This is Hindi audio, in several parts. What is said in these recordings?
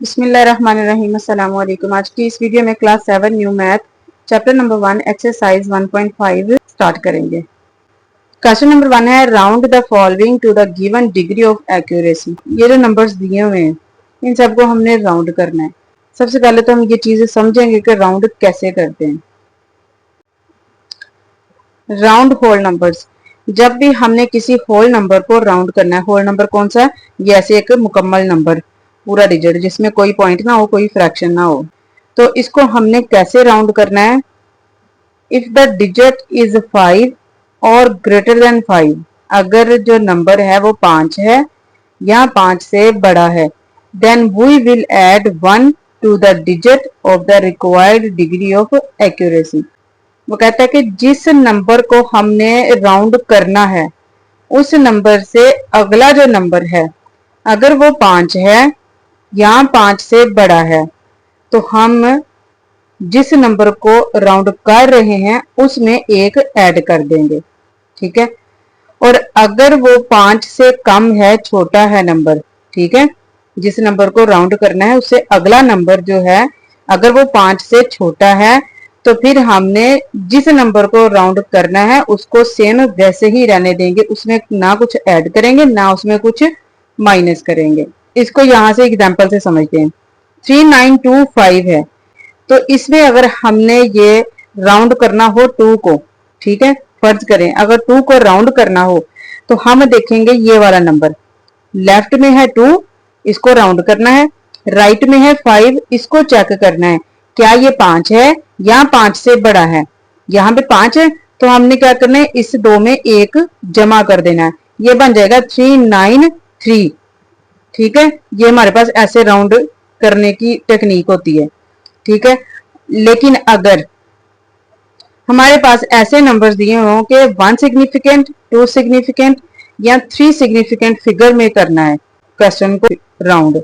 बिस्मिल्लाहिर्रहमानिर्रहीम। अस्सलाम वालेकुम। आज की इस वीडियो में class 7 new math chapter number 1 exercise 1.5 start करेंगे। क्वेश्चन नंबर 1 है round the following to the given degree of accuracy. ये जो नंबर्स दिए हुए हैं इन सबको हमने राउंड करना है। सबसे पहले तो हम ये चीजें समझेंगे कि राउंड कैसे करते हैं। राउंड होल नंबर्स, जब भी हमने किसी होल नंबर को राउंड करना है, होल नंबर कौन सा है? ये ऐसे एक मुकम्मल नंबर, पूरा डिजिट जिसमें कोई पॉइंट ना हो, कोई फ्रैक्शन ना हो, तो इसको हमने कैसे राउंड करना है? इफ द डिजिट इज 5 और ग्रेटर देन 5, अगर जो नंबर है वो 5 है या 5 से बड़ा है, then we will add 1 to the digit of the required degree of accuracy. वो कहता है कि जिस नंबर को हमने राउंड करना है उस नंबर से अगला जो नंबर है, अगर वो 5 है या 5 से बड़ा है, तो हम जिस नंबर को राउंड कर रहे हैं उसमें एक ऐड कर देंगे। ठीक है। और अगर वो 5 से कम है, छोटा है नंबर, ठीक है, जिस नंबर को राउंड करना है उससे अगला नंबर जो है, अगर वो 5 से छोटा है, तो फिर हमने जिस नंबर को राउंड करना है उसको सेम वैसे ही रहने देंगे, उसमें ना कुछ ऐड करेंगे ना उसमें कुछ माइनस करेंगे। इसको यहां से एग्जांपल से समझते हैं। 3925 है, तो इसमें अगर हमने ये राउंड करना हो 2 को, ठीक है, फर्ज करें अगर 2 को राउंड करना हो तो हम देखेंगे ये वाला नंबर, लेफ्ट में है 2, इसको राउंड करना है, राइट में है 5, इसको चेक करना है क्या ये 5 है या 5 से बड़ा है। यहाँ पे 5 है तो हमने क्या करना है, इस 2 में एक जमा कर देना है, ये बन जाएगा 393। ठीक है, ये हमारे पास ऐसे राउंड करने की टेक्निक होती है। ठीक है, लेकिन अगर हमारे पास ऐसे नंबर्स दिए हों कि 1 सिग्निफिकेंट, 2 सिग्निफिकेंट या 3 सिग्निफिकेंट फिगर में करना है क्वेश्चन को राउंड,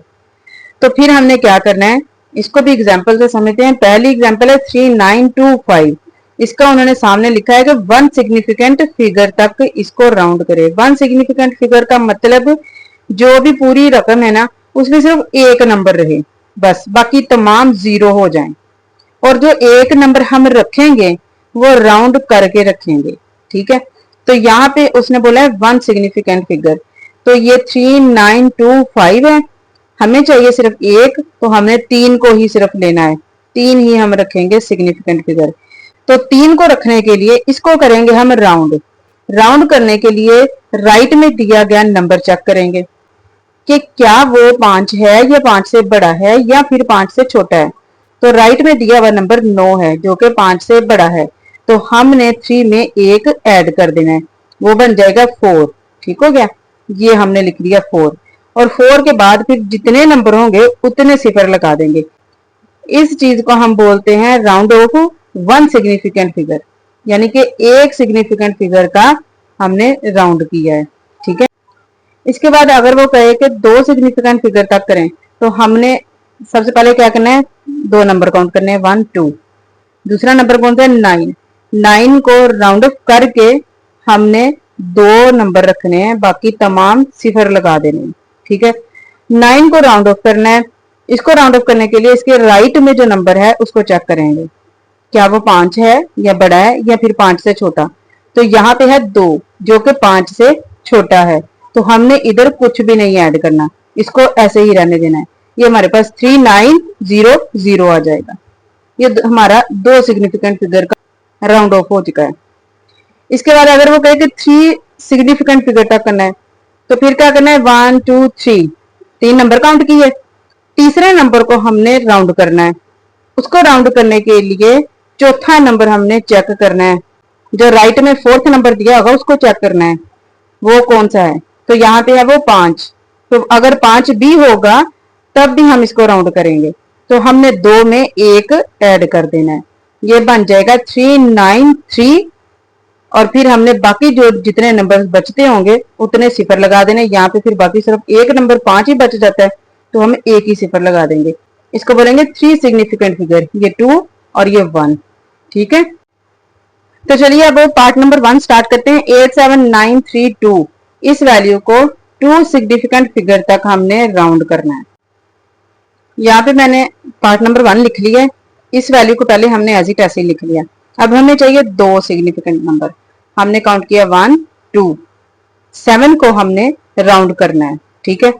तो फिर हमने क्या करना है, इसको भी एग्जांपल से समझते हैं। पहली एग्जांपल है 3925, इसका उन्होंने सामने लिखा है कि 1 सिग्निफिकेंट फिगर तक इसको राउंड करे। 1 सिग्निफिकेंट फिगर का मतलब जो भी पूरी रकम है ना उसमें सिर्फ एक नंबर रहे बस, बाकी तमाम जीरो हो जाएं, और जो एक नंबर हम रखेंगे वो राउंड करके रखेंगे। ठीक है, तो यहाँ पे उसने बोला है 1 सिग्निफिकेंट फिगर, तो ये 3925 है, हमें चाहिए सिर्फ एक, तो हमने 3 को ही सिर्फ लेना है, 3 ही हम रखेंगे सिग्निफिकेंट फिगर। तो 3 को रखने के लिए इसको करेंगे हम राउंड। राउंड करने के लिए राइट में दिया गया नंबर चेक करेंगे कि क्या वो 5 है या 5 से बड़ा है या फिर 5 से छोटा है। तो राइट में दिया हुआ नंबर 9 है जो कि 5 से बड़ा है, तो हमने 3 में एक ऐड कर देना है, वो बन जाएगा 4। ठीक हो गया, ये हमने लिख दिया 4, और 4 के बाद फिर जितने नंबर होंगे उतने सिफर लगा देंगे। इस चीज को हम बोलते हैं राउंड ऑफ 1 सिग्निफिकेंट फिगर, यानी कि एक सिग्निफिकेंट फिगर का हमने राउंड किया है। ठीक है, इसके बाद अगर वो कहे कि 2 सिग्निफिकेंट फिगर तक करें, तो हमने सबसे पहले क्या करना है, 2 नंबर काउंट करने हैं, 1 2। दूसरा नंबर कौन सा है, 9। 9 को राउंड ऑफ करके हमने 2 नंबर रखने हैं, बाकी तमाम सिफर लगा देने हैं। ठीक है, 9 को राउंड ऑफ करना है। इसको राउंड ऑफ करने के लिए इसके राइट में जो नंबर है उसको चेक करेंगे, क्या वो 5 है या बड़ा है या फिर 5 से छोटा। तो यहाँ पे है 2 जो कि 5 से छोटा है, तो हमने इधर कुछ भी नहीं ऐड करना, इसको ऐसे ही रहने देना है। ये हमारे पास 3900 आ जाएगा। ये हमारा 2 सिग्निफिकेंट फिगर का राउंड ऑफ हो चुका है। इसके बाद अगर वो कहे कि 3 सिग्निफिकेंट फिगर तक करना है, तो फिर क्या करना है, 1 2 3, 3 नंबर काउंट किए, तीसरे नंबर को हमने राउंड करना है। उसको राउंड करने के लिए चौथा नंबर हमने चेक करना है, जो राइट में 4th नंबर दिया होगा उसको चेक करना है वो कौन सा है। तो यहाँ पे है वो 5, तो अगर 5 भी होगा तब भी हम इसको राउंड करेंगे, तो हमने 2 में एक ऐड कर देना है, ये बन जाएगा 393। और फिर हमने बाकी जो जितने नंबर बचते होंगे उतने सिफर लगा देने। यहाँ पे फिर बाकी सिर्फ एक नंबर 5 ही बच जाता है, तो हम एक ही सिफर लगा देंगे। इसको बोलेंगे 3 सिग्निफिकेंट फिगर, ये 2 और ये 1। ठीक है, तो चलिए अब पार्ट नंबर 1 स्टार्ट करते हैं। 87932, इस वैल्यू को 2 सिग्निफिकेंट फिगर तक हमने राउंड करना है। यहाँ पे मैंने पार्ट नंबर 1 लिख लिया है। इस वैल्यू को पहले हमने एज इट ऐसे ही लिख लिया। अब हमें चाहिए दो सिग्निफिकेंट नंबर। हमने काउंट किया 1 2, 7 को हमने राउंड करना है। ठीक है,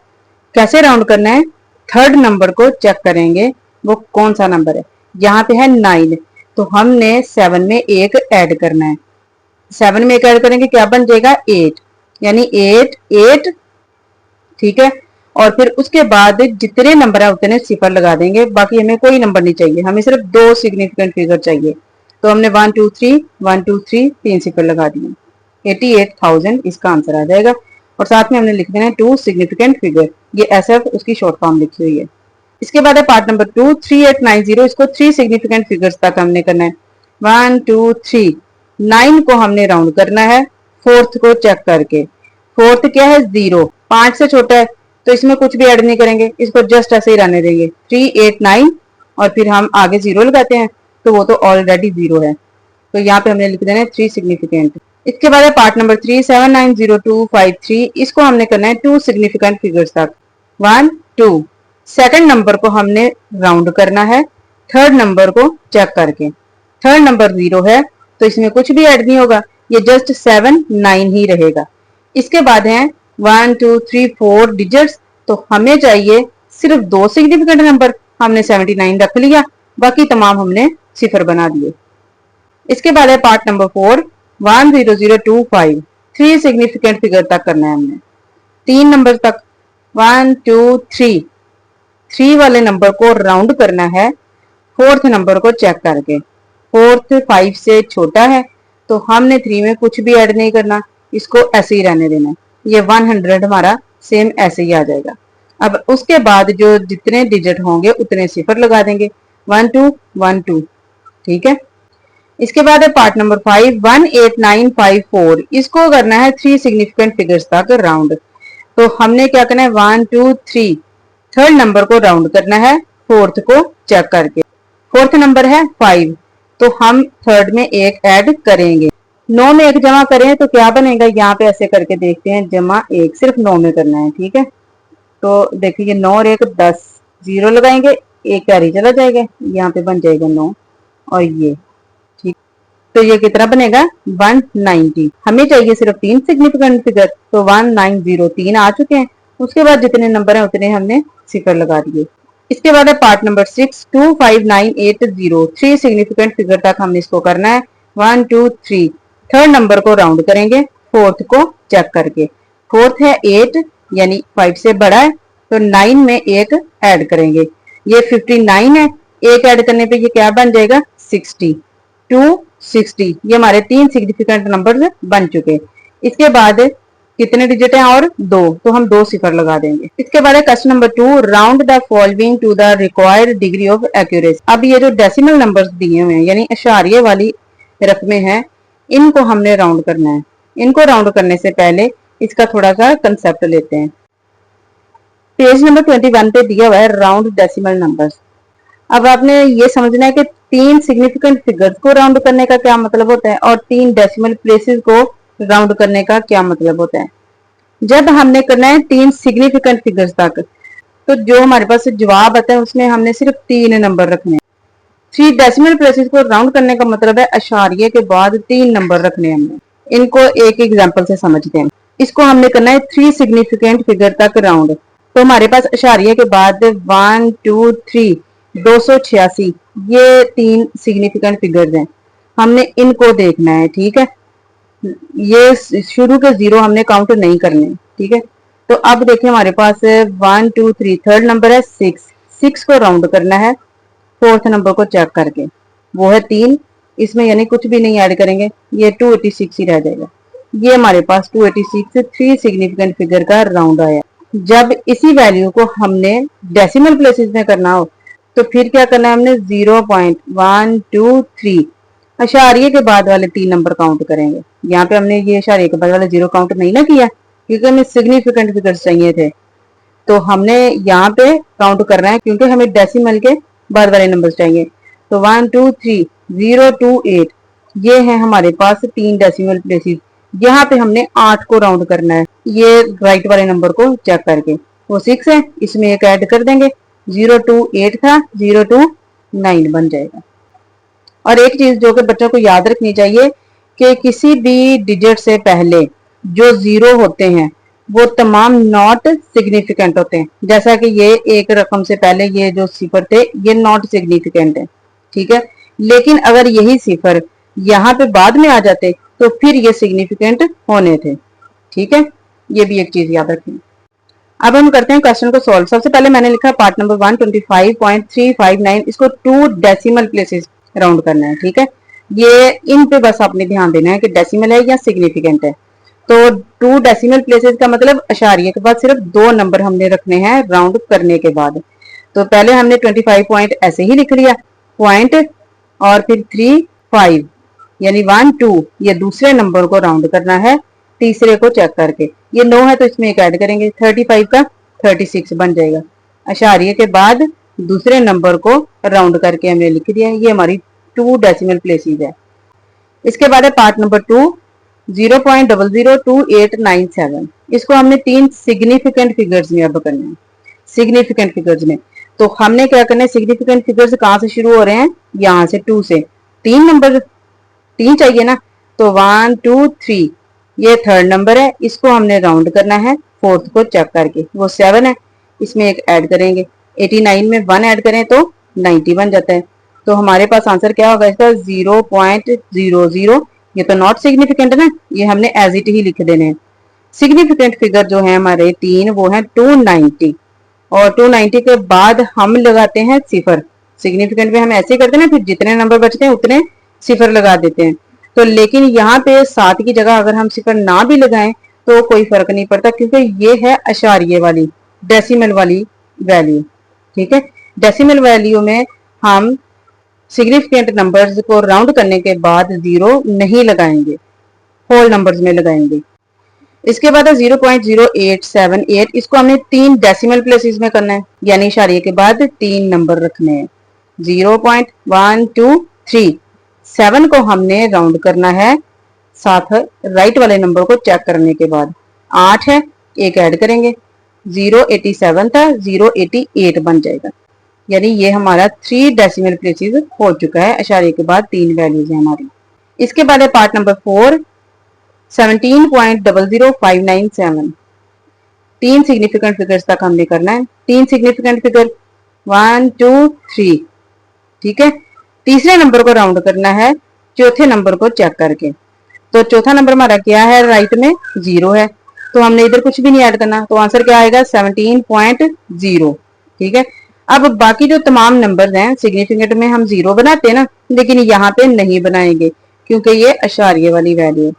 कैसे राउंड करना है? थर्ड नंबर को चेक करेंगे वो कौन सा नंबर है। यहाँ पे है 9, तो हमने 7 में एक ऐड करना है। 7 में एक ऐड करेंगे, क्या बन जाएगा? 8, यानी 8 8। ठीक है, और फिर उसके बाद जितने नंबर है उतने सिफर लगा देंगे। बाकी हमें कोई नंबर नहीं चाहिए, हमें सिर्फ दो सिग्निफिकेंट फिगर चाहिए। तो हमने 1 2 3 1 2 3 तीन सिफर लगा दिए, 88,000 इसका आंसर आ जाएगा। और साथ में हमने लिख देना है टू सिग्निफिकेंट फिगर, ये एसएफ उसकी शॉर्ट फॉर्म लिखी हुई है। इसके बाद है पार्ट नंबर 2 3890। इसको थ्री सिग्निफिकेंट फिगर्स तक हमने करना है। 1 2 3, 9 को हमने राउंड करना है फोर्थ को चेक करके। फोर्थ क्या है? 0, 5 से छोटा है, तो इसमें कुछ भी ऐड नहीं करेंगे, इसको जस्ट ऐसे ही रहने देंगे 389, और फिर हम आगे 0 लगाते हैं, तो वो तो ऑलरेडी 0 है, तो यहाँ पे हमने लिख देना है थ्री सिग्निफिकेंट। इसके बाद है पार्ट नंबर 3 790253। इसको हमने करना है टू सिग्निफिकेंट फिगर्स तक, 1 2। सेकंड नंबर को हमने राउंड करना है थर्ड नंबर को चेक करके। थर्ड नंबर 0 है, तो इसमें कुछ भी ऐड नहीं होगा, ये जस्ट 7 9 ही रहेगा। इसके बाद है 1 2 3 4 डिजिट्स, तो हमें चाहिए सिर्फ दो सिग्निफिकेंट नंबर। हमने 79 रख लिया, बाकी तमाम हमने सिफर बना दिए। इसके बाद है part number 4 10025। Three significant figure तक करना है हमने, तीन नंबर तक, 1 2 3। थ्री वाले नंबर को राउंड करना है फोर्थ नंबर को चेक करके। फोर्थ 5 से छोटा है, तो हमने 3 में कुछ भी ऐड नहीं करना, इसको ऐसे ही रहने देना। ये 100 हमारा सेम ऐसे ही आ जाएगा। अब उसके बाद जो जितने डिजिट होंगे उतने सिफर लगा देंगे, 1 2 1 2। ठीक है, इसके बाद है पार्ट नंबर 5 18954। इसको करना है थ्री सिग्निफिकेंट फिगर्स तक राउंड। तो हमने क्या करना है? 1 2 3, थर्ड नंबर को राउंड करना है फोर्थ को चेक करके। फोर्थ नंबर है 5, तो हम थर्ड में एक ऐड करेंगे। 9 में एक जमा करें तो क्या बनेगा? यहाँ पे ऐसे करके देखते हैं, जमा 1 सिर्फ 9 में करना है। ठीक है, तो देखिए 9 और 1 10, 0 लगाएंगे, एक कैरी चला जाएगा, यहाँ पे बन जाएगा 9 और ये। ठीक, तो ये कितना बनेगा? 190। हमें चाहिए सिर्फ तीन सिग्निफिकेंट फिगर, तो 1903 आ चुके हैं। उसके बाद जितने नंबर हैं उतने हमने सिफर लगा दिए। इसके बाद है part number 6 25980। Three significant figure तक हमने इसको करना है, 1 2 3। थर्ड नंबर को राउंड करेंगे फोर्थ को चेक करके। फोर्थ है 8, यानी 5 से बड़ा है, तो 9 में एक ऐड करेंगे, ये 59 है, एक ऐड करने पे ये क्या बन जाएगा? 60, 260। ये हमारे तीन सिग्निफिकेंट नंबर बन चुके। इसके बाद कितने डिजिट हैं? और दो, तो हम दो सिफर लगा देंगे। इसके बाद है question number 2 round the following to the required degree of accuracy. अब ये जो डेसिमल नंबर्स दिए हुए हैं, यानी अशारिये वाली रकमें हैं, इनको हमने राउंड करना है। इनको राउंड करने से पहले इसका थोड़ा सा कंसेप्ट लेते हैं। पेज नंबर 21 पे दिया हुआ है राउंड डेसिमल नंबर्स। अब आपने ये समझना है कि तीन सिग्निफिकेंट फिगर्स को राउंड करने का क्या मतलब होता है और तीन डेसिमल प्लेसेस को राउंड करने का क्या मतलब होता है। जब हमने करना है तीन सिग्निफिकेंट फिगर्स तक, तो जो हमारे पास जवाब आता है उसमें हमने सिर्फ तीन नंबर रखने हैं। थ्री डेसिमल प्लेसेस को राउंड करने का मतलब है अशारिये के बाद तीन नंबर रखने हैं हमने। इनको एक एग्जांपल से समझते हैं। इसको हमने करना है थ्री सिग्निफिकेंट फिगर तक राउंड। तो हमारे पास अशारिये के बाद 1 2 3 286, ये तीन सिग्निफिकेंट फिगर्स हैं, हमने इनको देखना है। ठीक है, ये शुरू के 0 हमने काउंट नहीं करने। ठीक है, तो अब देखिए हमारे पास 1 2 3, थर्ड नंबर है 6 को राउंड करना है फोर्थ नंबर को चेक करके, वो है 3, इसमें यानी कुछ भी नहीं ऐड करेंगे, ये 286 ही रह जाएगा। ये हमारे पास 286 थ्री सिग्निफिकेंट फिगर का राउंड आया। जब इसी वैल्यू को हमने डेसिमल प्लेसेस में करना हो, तो फिर क्या करना है? हमने 0.123 अशारिये के बाद वाले तीन नंबर काउंट करेंगे। यहाँ पे हमने ये अशारिये के बाद वाला 0 काउंट नहीं ना किया, क्योंकि हमें सिग्निफिकेंट फिगर्स चाहिए थे, तो हमने यहाँ पे काउंट करना है, क्योंकि हमें डेसिमल के बाद वाले नंबर चाहिए। तो 1 2 3 0 2 8, ये है हमारे पास तीन डेसिमल प्लेसेस। यहाँ पे हमने 8 को राउंड करना है, ये राइट वाले नंबर को चेक करके। वो 6 है, इसमें एक ऐड कर देंगे, 028 था, 029 बन जाएगा। और एक चीज जो कि बच्चों को याद रखनी चाहिए कि किसी भी डिजिट से पहले जो जीरो होते हैं वो तमाम नॉट सिग्निफिकेंट होते हैं। जैसा कि ये एक रकम से पहले ये जो सिफर थे ये नॉट सिग्निफिकेंट है, ठीक है। लेकिन अगर यही सिफर यहाँ पे बाद में आ जाते तो फिर ये सिग्निफिकेंट होने थे, ठीक है। ये भी एक चीज याद रखें। अब हम करते हैं क्वेश्चन को सॉल्व। सबसे पहले मैंने लिखा पार्ट नंबर 125.359, इसको 2 डेसिमल प्लेसेस राउंड करना है, ठीक है। ये इन पे बस आपने ध्यान देना है कि डेसिमल है या सिग्निफिकेंट है। तो 2 डेसिमल प्लेसेस का मतलब अशारिये के बाद सिर्फ 2 नंबर हमने रखने हैं राउंड करने के बाद। तो पहले हमने 25 पॉइंट ऐसे ही लिख लिया पॉइंट, और फिर 3 5 यानी 1 2 ये दूसरे नंबर को राउंड करना है तीसरे को चेक करके। ये 9 है तो इसमें एक ऐड करेंगे, 35 का 36 बन जाएगा। अशारिये के बाद दूसरे नंबर को राउंड करके हमने लिख दिया। ये हमारी 2 डेसिमल प्लेसेस है। इसके बाद है पार्ट नंबर 2 0.002897, इसको हमने 3 सिग्निफिकेंट फिगर्स में अब करना है। सिग्निफिकेंट फिगर्स में तो हमने क्या करना है, सिग्निफिकेंट फिगर्स कहां से शुरू हो रहे हैं, यहां से 2 से। 3 नंबर 3 चाहिए ना, तो 1 2 3 ये थर्ड नंबर है, इसको हमने राउंड करना है फोर्थ को चेक करके, वो 7 है, इसमें एक ऐड करेंगे। 89 में 1 ऐड करें तो 90 बन जाता है। तो हमारे पास आंसर क्या होगा इसका 0.00। ये तो नॉट सिग्निफिकेंट है ना, ये हमने एज इट ही लिख देने हैं। सिग्निफिकेंट फिगर जो है हमारे 3 वो है 290, और 290 के बाद हम लगाते हैं सिफर। सिग्निफिकेंट में हम ऐसे करते हैं ना, फिर जितने नंबर बचते हैं उतने सिफर लगा देते हैं। तो लेकिन यहाँ पे 7 की जगह अगर हम सिफर ना भी लगाएं तो कोई फर्क नहीं पड़ता, क्योंकि ये है अशारिये वाली डेसिमल वाली वैल्यू, ठीक है। डेसिमल वैल्यू में हम सिग्निफिकेंट नंबर्स को राउंड करने के बाद 0 नहीं लगाएंगे, होल नंबर्स में लगाएंगे। इसके बाद है 0.0878, इसको हमने 3 डेसिमल प्लेसेस में करना है, यानी इशारिये के बाद 3 नंबर रखने हैं। 0.123 7 को हमने राउंड करना है साथ राइट वाले नंबर को चेक करने के बाद। 8 है, एक ऐड करेंगे, 087 था, 088 बन जाएगा। यानी ये हमारा 3 डेसिमल प्लेसेस हो चुका है, अशारिये के बाद 3 वैल्यूज है हमारी। इसके बाद है पार्ट नंबर 4 17.00597, 3 सिग्निफिकेंट फिगर्स तक हमने करना है। 3 सिग्निफिकेंट फिगर 1 2 3, ठीक है। तीसरे नंबर को राउंड करना है चौथे नंबर को चेक करके। तो चौथा नंबर हमारा क्या है, राइट में 0 है, तो हमने इधर कुछ भी नहीं ऐड करना, तो आंसर क्या आएगा 17.0, ठीक है। अब बाकी जो तमाम नंबर्स हैं सिग्निफिकेंट में हम 0 बनाते हैं ना, लेकिन यहाँ पे नहीं बनाएंगे क्योंकि ये अशारिये वाली वैल्यू है।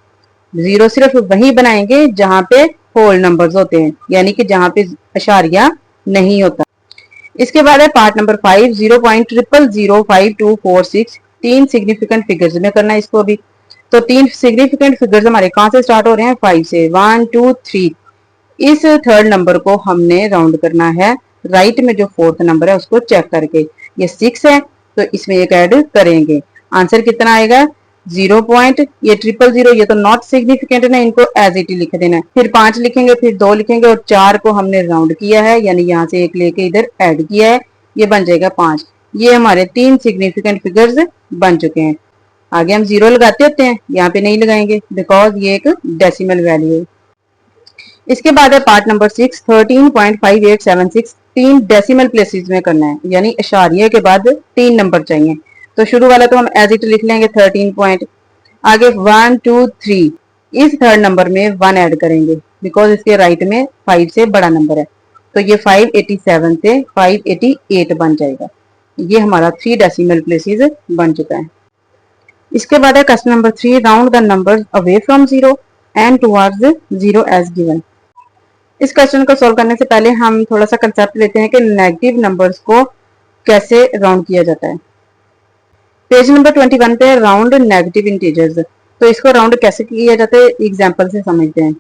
0 सिर्फ वही बनाएंगे जहां पे होल नंबर्स होते हैं, यानी कि जहां पे अशारिया नहीं होता। इसके बाद है पार्ट नंबर 5 0.000524, 3 सिग्निफिकेंट फिगर्स में करना है इसको भी। तो 3 सिग्निफिकेंट फिगर्स हमारे कहां से स्टार्ट हो रहे हैं, 5 से। 1 2 3, इस थर्ड नंबर को हमने राउंड करना है राइट में जो फोर्थ नंबर है उसको चेक करके। ये 6 है तो इसमें एक ऐड करेंगे, आंसर कितना आएगा 0 पॉइंट, ये 000, ये तो नॉट सिग्निफिकेंट है, इनको एज इट ही लिख देना है। फिर 5 लिखेंगे, फिर 2 लिखेंगे, और 4 को हमने राउंड किया है, यानी यहाँ से एक लेके इधर ऐड किया है, ये बन जाएगा 5। ये हमारे 3 सिग्निफिकेंट फिगर्स बन चुके हैं। आगे हम 0 लगाते होते हैं, यहाँ पे नहीं लगाएंगे बिकॉज ये एक डेसिमल वैल्यू है। इसके बाद है पार्ट नंबर 6 13.5876, 3 डेसिमल प्लेसेस में करना है, यानी इशारिये के बाद 3 नंबर चाहिए। तो शुरू वाला तो हम एज इट लिख लेंगे 13 पॉइंट, आगे 1 2 3, इस थर्ड नंबर में 1 ऐड करेंगे बिकॉज इसके राइट में 5 से बड़ा नंबर है, तो ये 587 से 588 बन जाएगा। ये हमारा 3 डेसिमल प्लेसेस बन चुका है। इसके बाद है question number 3 round the numbers away from 0 and towards 0 as given. इस क्वेश्चन को सॉल्व करने से पहले हम थोड़ा सा कंसेप्ट लेते हैं कि नेगेटिव नंबर्स को कैसे राउंड किया जाता है। पेज नंबर 21 पे राउंड नेगेटिव इंटीजर्स, तो इसको राउंड कैसे किया जाता है एग्जांपल से समझते हैं।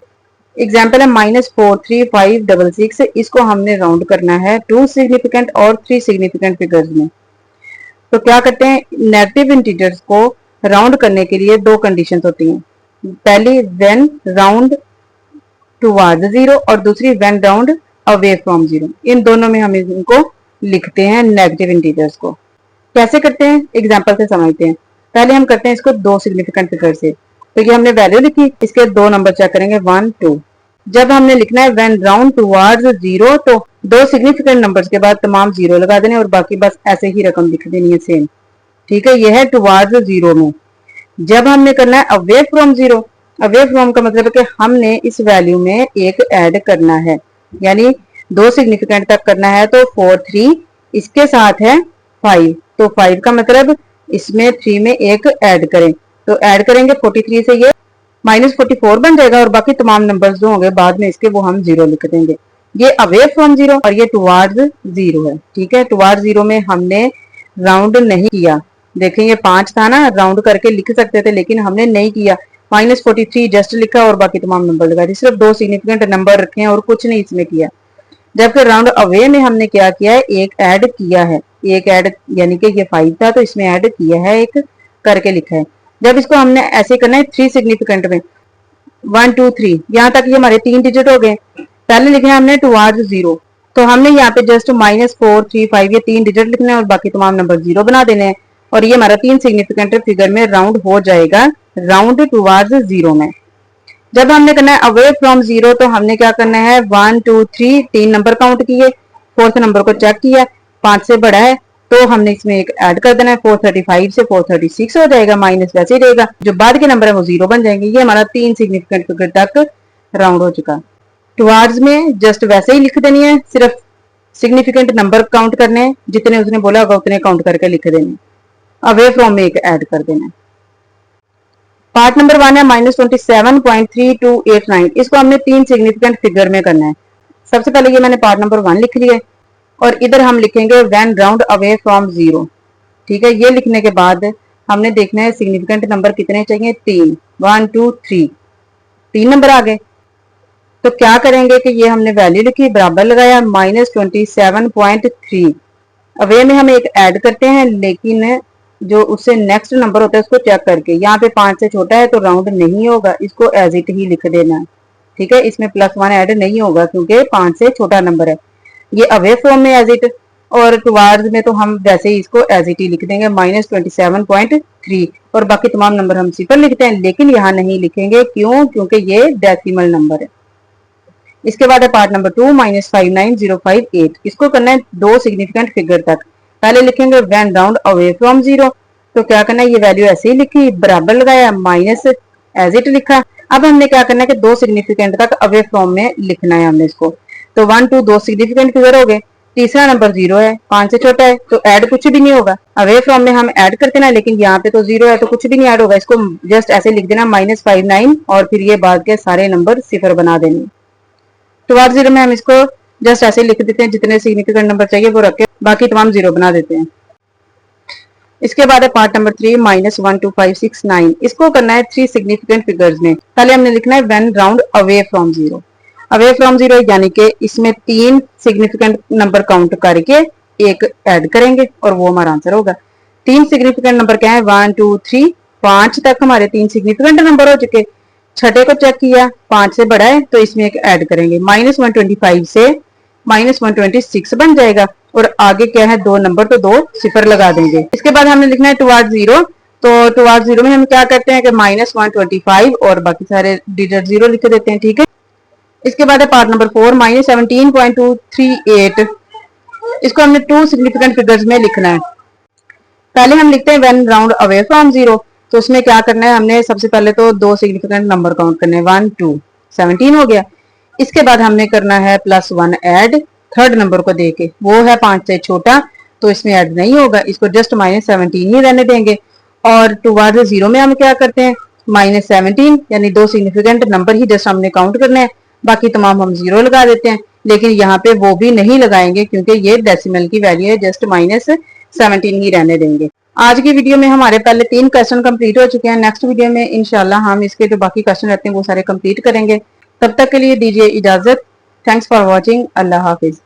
एग्जांपल है -43566, इसको हमने राउंड करना है 2 सिग्निफिकेंट और 3 सिग्निफिकेंट फिगर्स में। तो क्या करते हैं, नेगेटिव इंटीजर्स को राउंड करने के लिए 2 कंडीशंस होती हैं। पहली व्हेन राउंड टुवर्ड्स 0 और दूसरी व्हेन राउंड अवे फ्रॉम 0। इन दोनों में हम इनको लिखते हैं नेगेटिव इंटीजर्स को। कैसे करते हैं एग्जांपल से समझते हैं। पहले हम करते हैं इसको दो सिग्निफिकेंट फिगर से। तो ये हमने वैल्यू लिखी, इसके दो नंबर चेक करेंगे 1 2। जब हमने लिखना है व्हेन राउंड टुवर्ड्स जीरो, तो दो सिग्निफिकेंट नंबर्स के बाद तमाम जीरो लगा देने और बाकी बस ऐसे ही रकम लिख देनी है सेम। ठीक है, यह है टुवर्ड्स जीरो में। जब हमने करना है away from zero, away from का मतलब है कि हमने इस वैल्यू में एक ऐड करना है, यानी दो सिग्निफिकेंट तक करना है। तो 4 3 इसके साथ है 5, तो 5 का मतलब इसमें 3 में एक ऐड करें, तो ऐड करेंगे 43 से ये -44 बन जाएगा और बाकी तमाम नंबर्स जो होंगे बाद में इसके वो हम जीरो लिख देंगे। ये अवे फ्रॉम जीरो और ये टुवर्ड्स जीरो है। ठीक है, टुवर्ड्स जीरो में हमने राउंड नहीं किया। देखें ये 5 था ना, राउंड करके लिख सकते थे लेकिन हमने नहीं किया। -43 जस्ट लिखा और बाकी तमाम नंबर लगा दिए, सिर्फ दो सिग्निफिकेंट नंबर रखे हैं और कुछ नहीं इसमें किया। जबकि राउंड अवे में हमने क्या किया है, एक ऐड किया है। एक ऐड यानी कि ये 5 था तो इसमें ऐड किया है, एक करके लिखा है। जब इसको हमने ऐसे करना है 3 सिग्निफिकेंट में 1 2 3, यहाँ तक ये हमारे 3 डिजिट हो गए। पहले लिखना है हमने टुवर्ड्स जीरो, तो हमने यहाँ पे जस्ट -4 3 5 ये 3 डिजिट लिखने हैं और बाकी तमाम नंबर जीरो बना देने हैं और ये हमारा 3 सिग्निफिकेंट फिगर में राउंड हो जाएगा राउंड टुवर्ड्स जीरो में। जब हमने करना है अवे फ्रॉम जीरो, तो हमने क्या करना है 1 2 3 तीन नंबर काउंट किए, फोर्थ नंबर को चेक किया, 5 से बड़ा है तो हमने इसमें एक ऐड कर देना है। 435 से 436 हो जाएगा, माइनस वैसे ही रहेगा, जो बाद के नंबर है वो जीरो बन जाएंगे। ये हमारा 3 सिग्निफिकेंट फिगर तक राउंड हो चुका। टुवर्ड्स में जस्ट वैसे ही लिख देनी है, सिर्फ सिग्निफिकेंट नंबर काउंट करने हैं, जितने उसने बोला होगा उतने काउंट करके लिख देने। अवे फ्रॉम में एक ऐड कर देना है। पार्ट नंबर 1 है -27.3289, इसको हमने 3 सिग्निफिकेंट फिगर में करना है। सबसे पहले ये मैंने पार्ट नंबर 1 लिख लिया है और इधर हम लिखेंगे when round away from zero. ठीक है, ये लिखने के बाद हमने देखना है सिग्निफिकेंट नंबर कितने चाहिए, 3 1 2 3 3 नंबर आ गए। तो क्या करेंगे कि ये हमने वैल्यू लिखी, बराबर लगाया -27.3। अवे में हम एक ऐड करते हैं लेकिन जो उससे नेक्स्ट नंबर होता है उसको चेक करके, यहाँ पे 5 से छोटा है तो राउंड नहीं होगा, इसको एज इट ही लिख देना। ठीक है, इसमें +1 ऐड नहीं होगा क्योंकि 5 से छोटा नंबर है। ये अवे फ्रॉम में एज इट, और टुवर्ड्स में तो हम वैसे ही इसको एज इट ही लिख देंगे -27.3 और बाकी तमाम नंबर हम सिफर लिखते हैं, लेकिन यहाँ नहीं लिखेंगे। क्यों? क्योंकि ये डेसिमल नंबर है। इसके बाद है पार्ट नंबर 2 -59058, इसको करना है दो सिग्निफिकेंट फिगर तक। पहले लिखेंगे when round away from zero, तो क्या करना है, ये वैल्यू ऐसे ही लिखी, बराबर लगाया, माइनस एज इट लिखा। अब हमने क्या करना है कि दो सिग्निफिकेंट तक अवे फ्रॉम में लिखना है हमने इसको। तो 1 2 दो सिग्निफिकेंट फिगर हो गए, तीसरा नंबर जीरो है, 5 से छोटा है तो ऐड कुछ भी नहीं होगा। अवे फ्रॉम में हम ऐड करते ना, लेकिन यहाँ पे तो जीरो है तो कुछ भी नहीं ऐड होगा, इसको जस्ट ऐसे लिख देना -59 और फिर ये बाद के सारे नंबर सिफर बना देने। टुवर्ड्स जीरो में हम इसको जस्ट ऐसे लिख देते हैं, जितने सिग्निफिकेंट नंबर चाहिए वो रख के बाकी तमाम जीरो बना देते हैं। इसके बाद है पार्ट नंबर 3 -12569, इसको करना है 3 सिग्निफिकेंट फिगर्स में। पहले हमने लिखना है when round away from zero. Away from zero यानी कि इसमें 3 सिग्निफिकेंट नंबर काउंट करके एक ऐड करेंगे और वो हमारा आंसर होगा। 3 सिग्निफिकेंट नंबर क्या है, 1 2 3 5 तक हमारे 3 सिग्निफिकेंट नंबर हो चुके। छठे को चेक किया, 5 से बड़ा है तो इसमें एक ऐड करेंगे, -125 से -126 बन जाएगा और आगे क्या है, दो नंबर तो दो सिफर लगा देंगे। इसके बाद हमने लिखना है टुवर्ड्स जीरो, तो टुवर्ड्स जीरो में हम क्या करते हैं कि -125 और बाकी सारे डिजिट जीरो लिख देते हैं। ठीक है, इसके बाद है पार्ट नंबर 4 -17.238, इसको हमने 2 सिग्निफिकेंट फिगर्स में लिखना है। पहले हम लिखते हैं when round away from zero, तो उसमें क्या करना है, हमने सबसे पहले तो दो सिग्निफिकेंट नंबर काउंट करने हैं, 1 2 17 हो गया। इसके बाद हमने करना है +1 ऐड थर्ड नंबर को देके, वो है 5 से छोटा तो इसमें ऐड नहीं होगा, इसको जस्ट -17 ही रहने देंगे। और टुवर्ड्स जीरो में हम क्या करते हैं, -17 यानी दो सिग्निफिकेंट नंबर ही जस्ट हमने काउंट करने हैं, बाकी तमाम हम जीरो लगा देते हैं। लेकिन यहाँ पे वो भी नहीं लगाएंगे क्योंकि ये डेसिमल की वैल्यू है, जस्ट -17 ही रहने देंगे। आज की वीडियो में हमारे पहले 3 क्वेश्चन कंप्लीट हो चुके हैं। नेक्स्ट वीडियो में इंशाल्लाह हम इसके जो बाकी क्वेश्चन रहते हैं वो सारे कंप्लीट करेंगे। तब तक के लिए दीजिए इजाजत। Thanks for watching. Allah Hafiz.